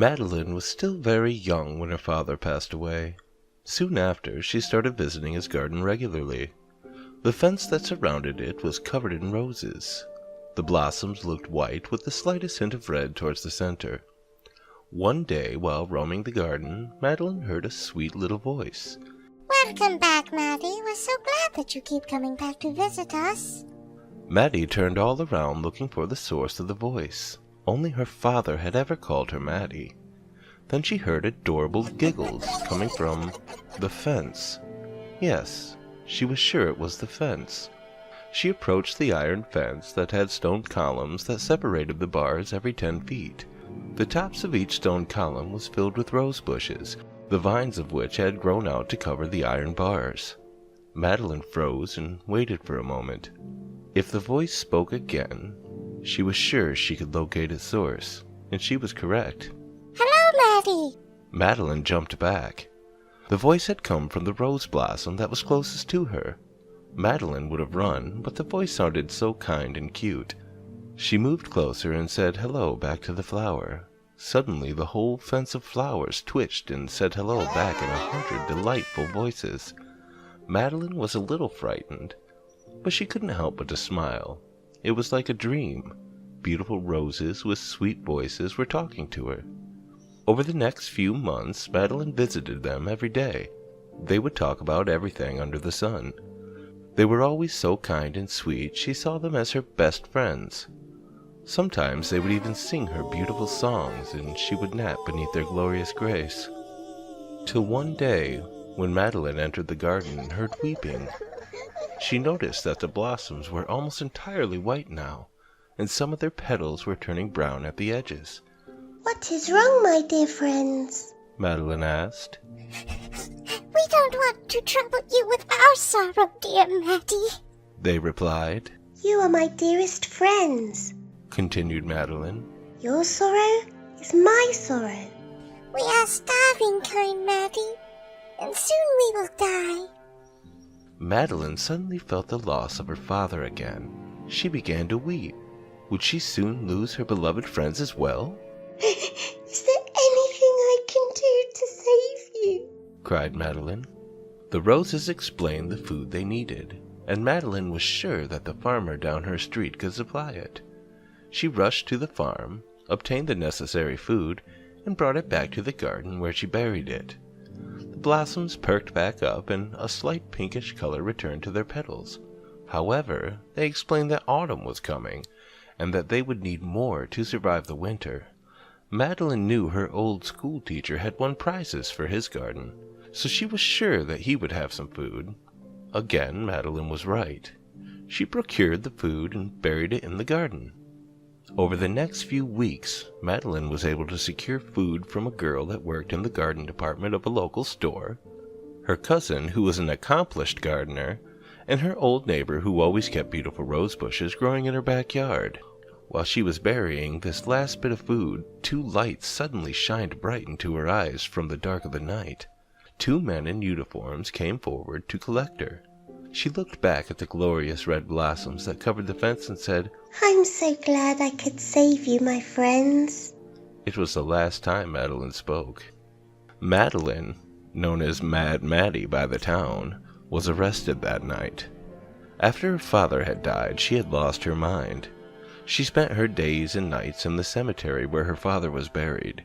Madeline was still very young when her father passed away. Soon after, she started visiting his garden regularly. The fence that surrounded it was covered in roses. The blossoms looked white with the slightest hint of red towards the center. One day, while roaming the garden, Madeline heard a sweet little voice. "Welcome back, Maddie. We're so glad that you keep coming back to visit us." Maddie turned all around looking for the source of the voice. Only her father had ever called her Maddie. Then she heard adorable giggles coming from the fence. Yes, she was sure it was the fence. She approached the iron fence that had stone columns that separated the bars every 10 feet. The tops of each stone column was filled with rose bushes, the vines of which had grown out to cover the iron bars. Madeline froze and waited for a moment. If the voice spoke again, she was sure she could locate its source, and she was correct. "Hello, Maddie." Madeline jumped back. The voice had come from the rose blossom that was closest to her. Madeline would have run, but the voice sounded so kind and cute. She moved closer and said hello back to the flower. Suddenly the whole fence of flowers twitched and said hello back in 100 delightful voices. Madeline was a little frightened, but she couldn't help but to smile. It was like a dream. Beautiful roses with sweet voices were talking to her. Over the next few months, Madeline visited them every day. They would talk about everything under the sun. They were always so kind and sweet, she saw them as her best friends. Sometimes they would even sing her beautiful songs, and she would nap beneath their glorious grace. Till one day, when Madeline entered the garden and heard weeping, she noticed that the blossoms were almost entirely white now, and some of their petals were turning brown at the edges. "What is wrong, my dear friends?" Madeline asked. "We don't want to trouble you with our sorrow, dear Maddie," they replied. "You are my dearest friends," continued Madeline. "Your sorrow is my sorrow. We are starving, kind Maddie, and soon we will die." Madeline suddenly felt the loss of her father again. She began to weep. Would she soon lose her beloved friends as well? "Is there anything I can do to save you?" cried Madeline. The roses explained the food they needed, and Madeline was sure that the farmer down her street could supply it. She rushed to the farm, obtained the necessary food, and brought it back to the garden where she buried it. The blossoms perked back up, and a slight pinkish color returned to their petals. However, they explained that autumn was coming, and that they would need more to survive the winter. Madeline knew her old school teacher had won prizes for his garden, so she was sure that he would have some food. Again, Madeline was right. She procured the food and buried it in the garden. Over the next few weeks, Madeline was able to secure food from a girl that worked in the garden department of a local store, her cousin, who was an accomplished gardener, and her old neighbor who always kept beautiful rose bushes growing in her backyard. While she was burying this last bit of food, 2 lights suddenly shined bright into her eyes from the dark of the night. 2 men in uniforms came forward to collect her. She looked back at the glorious red blossoms that covered the fence and said, "I'm so glad I could save you, my friends." It was the last time Madeline spoke. Madeline, known as Mad Maddie by the town, was arrested that night. After her father had died, she had lost her mind. She spent her days and nights in the cemetery where her father was buried.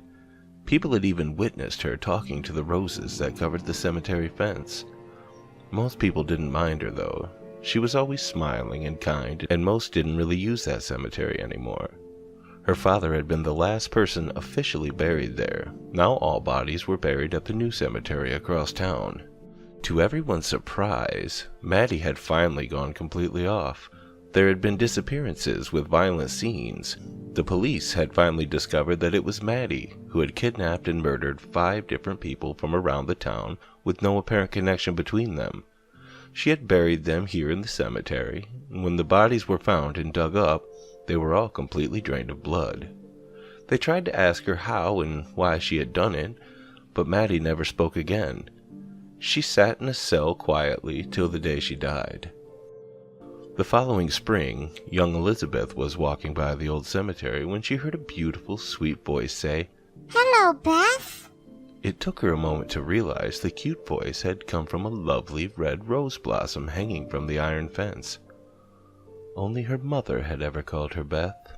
People had even witnessed her talking to the roses that covered the cemetery fence. Most people didn't mind her, though. She was always smiling and kind, and most didn't really use that cemetery anymore. Her father had been the last person officially buried there. Now all bodies were buried at the new cemetery across town. To everyone's surprise, Maddie had finally gone completely off. There had been disappearances with violent scenes. The police had finally discovered that it was Maddie who had kidnapped and murdered 5 different people from around the town with no apparent connection between them. She had buried them here in the cemetery, and when the bodies were found and dug up, they were all completely drained of blood. They tried to ask her how and why she had done it, but Maddie never spoke again. She sat in a cell quietly till the day she died. The following spring, young Elizabeth was walking by the old cemetery when she heard a beautiful, sweet voice say, Hello, Beth. It took her a moment to realize the cute voice had come from a lovely red rose blossom hanging from the iron fence. Only her mother had ever called her Beth.